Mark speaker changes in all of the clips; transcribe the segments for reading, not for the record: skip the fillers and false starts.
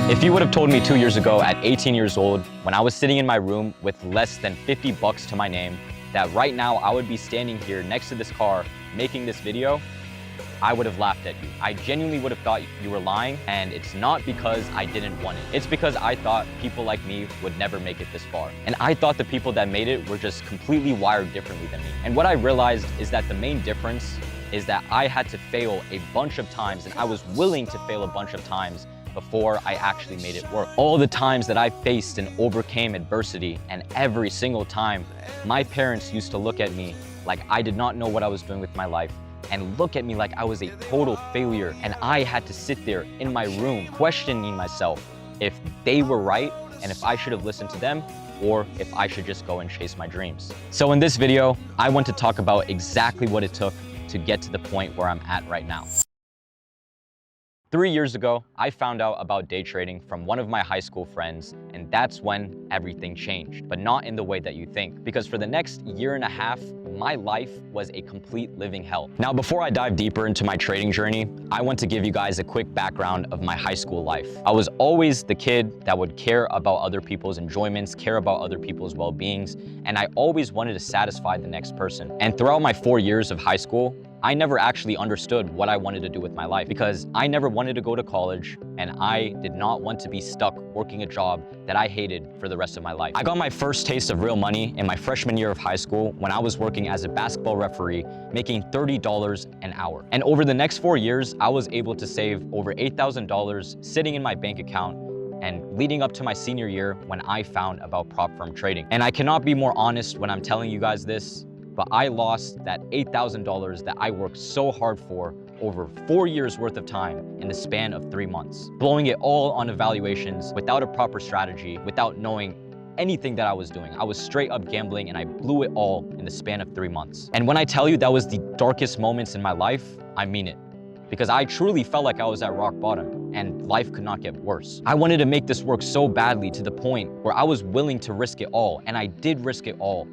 Speaker 1: If you would have told me 2 years ago at 18 years old, when I was sitting in my room with less than 50 bucks to my name, that right now I would be standing here next to this car making this video, I would have laughed at you. I genuinely would have thought you were lying, and it's not because I didn't want it. It's because I thought people like me would never make it this far. And I thought the people that made it were just completely wired differently than me. And what I realized is that the main difference is that I had to fail a bunch of times, and I was willing to fail a bunch of times before I actually made it work. All the times that I faced and overcame adversity, and every single time, my parents used to look at me like I did not know what I was doing with my life, and look at me like I was a total failure. And I had to sit there in my room questioning myself if they were right and if I should have listened to them or if I should just go and chase my dreams. So in this video, I want to talk about exactly what it took to get to the point where I'm at right now. 3 years ago, I found out about day trading from one of my high school friends, and that's when everything changed, but not in the way that you think. Because for the next year and a half, my life was a complete living hell. Now, before I dive deeper into my trading journey, I want to give you guys a quick background of my high school life. I was always the kid that would care about other people's enjoyments, care about other people's well-beings, and I always wanted to satisfy the next person. And throughout my 4 years of high school, I never actually understood what I wanted to do with my life because I never wanted to go to college and I did not want to be stuck working a job that I hated for the rest of my life. I got my first taste of real money in my freshman year of high school when I was working as a basketball referee, making $30 an hour. And over the next 4 years, I was able to save over $8,000 sitting in my bank account and leading up to my senior year when I found about prop firm trading. And I cannot be more honest when I'm telling you guys this, but I lost that $8,000 that I worked so hard for over 4 years worth of time in the span of 3 months, blowing it all on evaluations without a proper strategy, without knowing anything that I was doing. I was straight up gambling and I blew it all in the span of 3 months. And when I tell you that was the darkest moments in my life, I mean it. Because I truly felt like I was at rock bottom and life could not get worse. I wanted to make this work so badly to the point where I was willing to risk it all, and I did risk it all,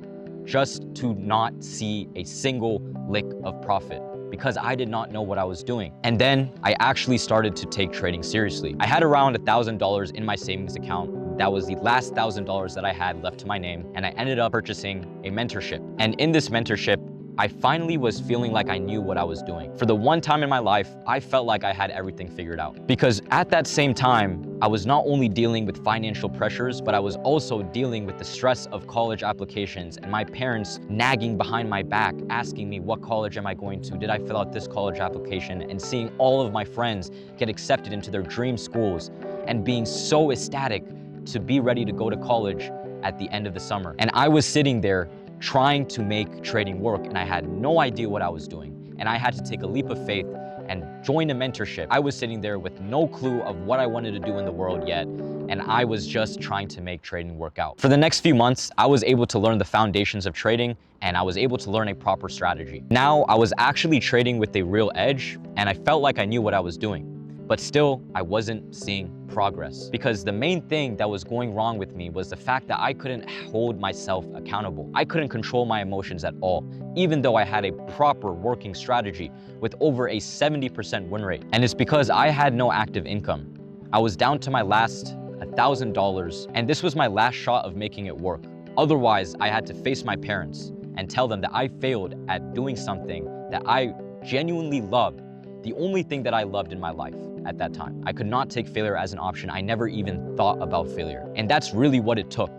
Speaker 1: just to not see a single lick of profit because I did not know what I was doing. And then I actually started to take trading seriously. I had around $1,000 in my savings account. That was the last $1,000 that I had left to my name, and I ended up purchasing a mentorship. And in this mentorship, I finally was feeling like I knew what I was doing. For the one time in my life, I felt like I had everything figured out. Because at that same time, I was not only dealing with financial pressures, but I was also dealing with the stress of college applications and my parents nagging behind my back, asking me, what college am I going to? Did I fill out this college application? And seeing all of my friends get accepted into their dream schools and being so ecstatic to be ready to go to college at the end of the summer. And I was sitting there trying to make trading work, and I had no idea what I was doing. And I had to take a leap of faith and join a mentorship. I was sitting there with no clue of what I wanted to do in the world yet, and I was just trying to make trading work out. For the next few months, I was able to learn the foundations of trading, and I was able to learn a proper strategy. Now, I was actually trading with a real edge, and I felt like I knew what I was doing. But still, I wasn't seeing progress because the main thing that was going wrong with me was the fact that I couldn't hold myself accountable. I couldn't control my emotions at all, even though I had a proper working strategy with over a 70% win rate. And it's because I had no active income. I was down to my last $1,000, and this was my last shot of making it work. Otherwise, I had to face my parents and tell them that I failed at doing something that I genuinely loved, the only thing that I loved in my life at that time. I could not take failure as an option. I never even thought about failure. And that's really what it took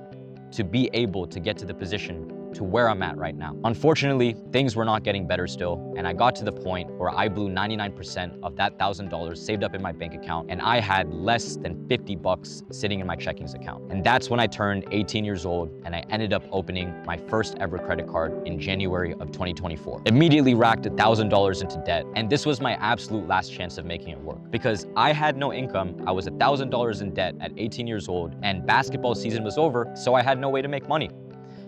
Speaker 1: to be able to get to the position to where I'm at right now. Unfortunately, things were not getting better still, and I got to the point where I blew 99% of that $1,000 saved up in my bank account, and I had less than 50 bucks sitting in my checkings account. And that's when I turned 18 years old, and I ended up opening my first ever credit card in January of 2024. Immediately racked $1,000 into debt, and this was my absolute last chance of making it work. Because I had no income, I was $1,000 in debt at 18 years old, and basketball season was over, so I had no way to make money.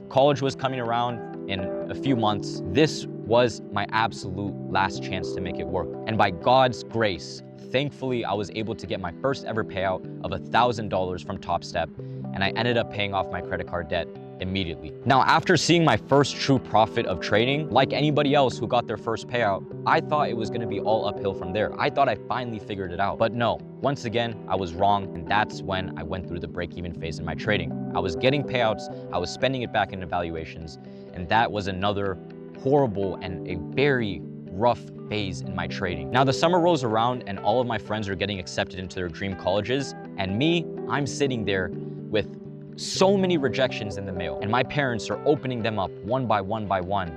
Speaker 1: College was coming around in a few months. This was my absolute last chance to make it work. And by God's grace, thankfully, I was able to get my first ever payout of $1,000 from Top Step, and I ended up paying off my credit card debt immediately. Now, after seeing my first true profit of trading, like anybody else who got their first payout, I thought it was gonna be all uphill from there. I thought I finally figured it out. But no, once again, I was wrong, and that's when I went through the break-even phase in my trading. I was getting payouts, I was spending it back in evaluations, and that was another horrible and a very rough phase in my trading. Now, the summer rolls around and all of my friends are getting accepted into their dream colleges, and me, I'm sitting there with so many rejections in the mail, and my parents are opening them up one by one by one,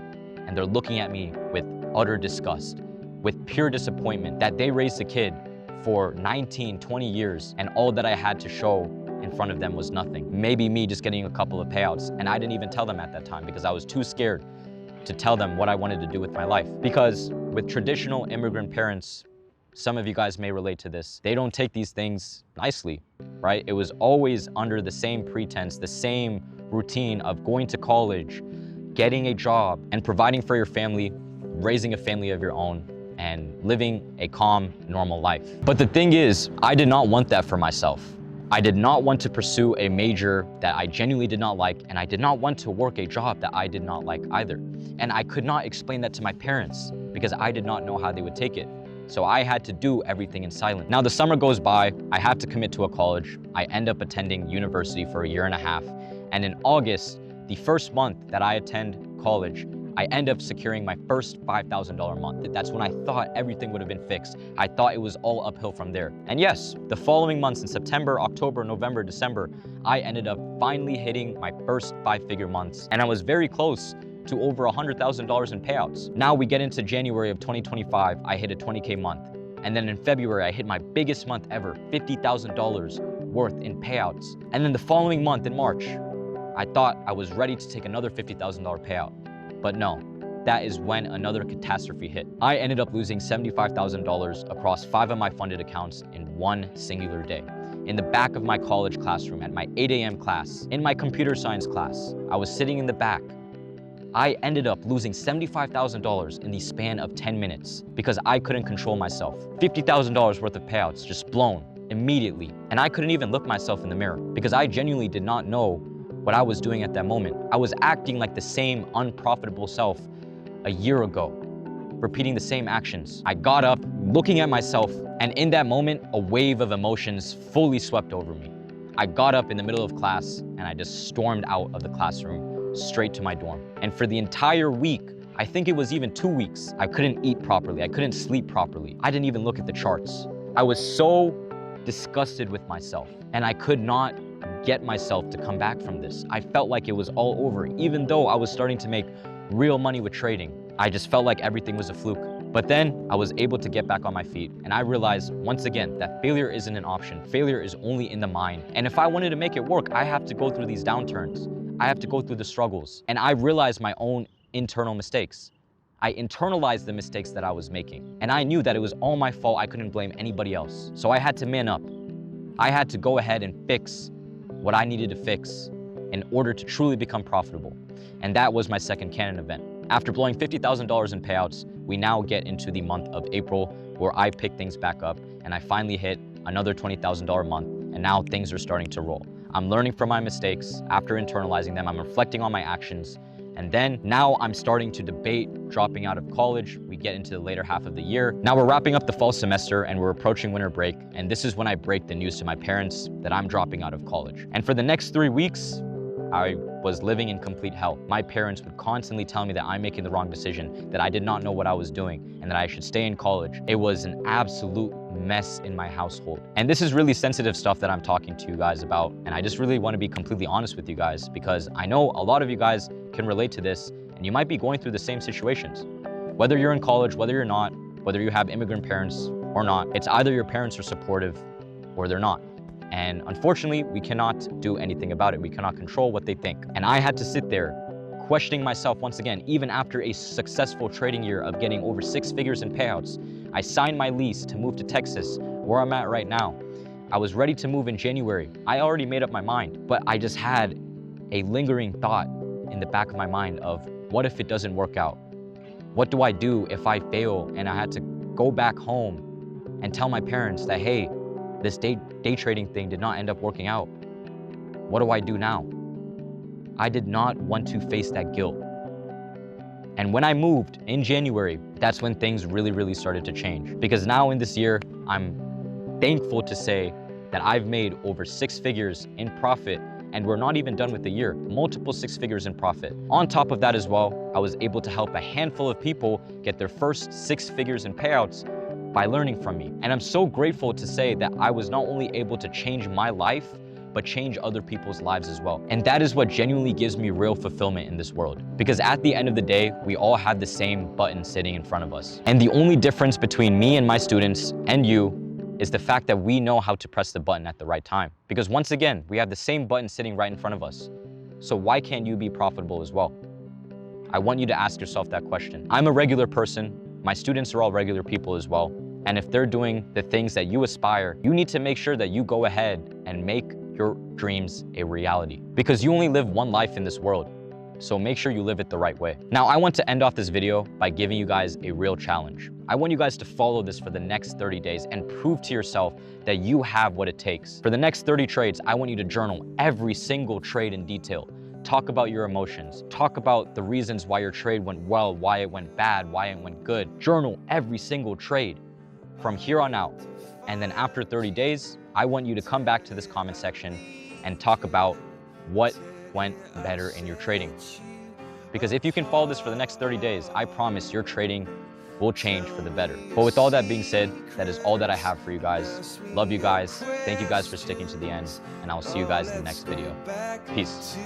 Speaker 1: and they're looking at me with utter disgust, with pure disappointment that they raised a kid for 19, 20 years, and all that I had to show in front of them was nothing. Maybe me just getting a couple of payouts, and I didn't even tell them at that time because I was too scared to tell them what I wanted to do with my life. Because with traditional immigrant parents, some of you guys may relate to this, they don't take these things nicely, right? It was always under the same pretense, the same routine of going to college, getting a job, and providing for your family, raising a family of your own, and living a calm, normal life. But the thing is, I did not want that for myself. I did not want to pursue a major that I genuinely did not like, and I did not want to work a job that I did not like either. And I could not explain that to my parents because I did not know how they would take it. So I had to do everything in silence. Now the summer goes by, I have to commit to a college. I end up attending university for 1.5 years. And in August, the first month that I attend college, I end up securing my first $5,000 a month. That's when I thought everything would have been fixed. I thought it was all uphill from there. And yes, the following months in September, October, November, December, I ended up finally hitting my first 5-figure months. And I was very close to over $100,000 in payouts. Now we get into January of 2025, I hit a 20K month. And then in February, I hit my biggest month ever, $50,000 worth in payouts. And then the following month in March, I thought I was ready to take another $50,000 payout. But no, that is when another catastrophe hit. I ended up losing $75,000 across 5 of my funded accounts in one singular day. In the back of my college classroom at my 8 a.m. class, in my computer science class, I was sitting in the back. I ended up losing $75,000 in the span of 10 minutes because I couldn't control myself. $50,000 worth of payouts just blown immediately. And I couldn't even look myself in the mirror because I genuinely did not know what I was doing at that moment. I was acting like the same unprofitable self a year ago, repeating the same actions. I got up, looking at myself, and in that moment, a wave of emotions fully swept over me. I got up in the middle of class and I just stormed out of the classroom straight to my dorm. And for the entire week, I think it was even 2 weeks, I couldn't eat properly, I couldn't sleep properly. I didn't even look at the charts. I was so disgusted with myself, and I could not get myself to come back from this. I felt like it was all over, even though I was starting to make real money with trading. I just felt like everything was a fluke. But then I was able to get back on my feet, and I realized once again that failure isn't an option. Failure is only in the mind. And if I wanted to make it work, I have to go through these downturns. I have to go through the struggles. And I realized my own internal mistakes. I internalized the mistakes that I was making. And I knew that it was all my fault. I couldn't blame anybody else. So I had to man up. I had to go ahead and fix what I needed to fix in order to truly become profitable. And that was my second Canon event. After blowing $50,000 in payouts, we now get into the month of April where I pick things back up and I finally hit another $20,000 a month, and now things are starting to roll. I'm learning from my mistakes. After internalizing them, I'm reflecting on my actions. And then now I'm starting to debate dropping out of college. We get into the later half of the year. Now we're wrapping up the fall semester and we're approaching winter break. And this is when I break the news to my parents that I'm dropping out of college. And for the next 3 weeks, I was living in complete hell. My parents would constantly tell me that I'm making the wrong decision, that I did not know what I was doing, and that I should stay in college. It was an absolute mess in my household. And this is really sensitive stuff that I'm talking to you guys about. And I just really want to be completely honest with you guys because I know a lot of you guys can relate to this and you might be going through the same situations. Whether you're in college, whether you're not, whether you have immigrant parents or not, it's either your parents are supportive or they're not. And unfortunately, we cannot do anything about it. We cannot control what they think. And I had to sit there questioning myself once again, even after a successful trading year of getting over 6 figures in payouts. I signed my lease to move to Texas, where I'm at right now. I was ready to move in January. I already made up my mind, but I just had a lingering thought in the back of my mind of what if it doesn't work out? What do I do if I fail and I had to go back home and tell my parents that, hey, this day trading thing did not end up working out? What do I do now? I did not want to face that guilt. And when I moved in January, that's when things really started to change. Because now in this year, I'm thankful to say that I've made over 6 figures in profit, and we're not even done with the year, multiple 6 figures in profit. On top of that as well, I was able to help a handful of people get their first 6 figures in payouts by learning from me. And I'm so grateful to say that I was not only able to change my life, but change other people's lives as well. And that is what genuinely gives me real fulfillment in this world. Because at the end of the day, we all have the same button sitting in front of us. And the only difference between me and my students and you is the fact that we know how to press the button at the right time. Because once again, we have the same button sitting right in front of us. So why can't you be profitable as well? I want you to ask yourself that question. I'm a regular person. My students are all regular people as well. And if they're doing the things that you aspire, you need to make sure that you go ahead and make your dreams a reality. Because you only live one life in this world. So make sure you live it the right way. Now, I want to end off this video by giving you guys a real challenge. I want you guys to follow this for the next 30 days and prove to yourself that you have what it takes. For the next 30 trades, I want you to journal every single trade in detail. Talk about your emotions. Talk about the reasons why your trade went well, why it went bad, why it went good. Journal every single trade from here on out. And then after 30 days, I want you to come back to this comment section and talk about what went better in your trading. Because if you can follow this for the next 30 days, I promise your trading will change for the better. But with all that being said, that is all that I have for you guys. Love you guys. Thank you guys for sticking to the end, and I'll see you guys in the next video. Peace.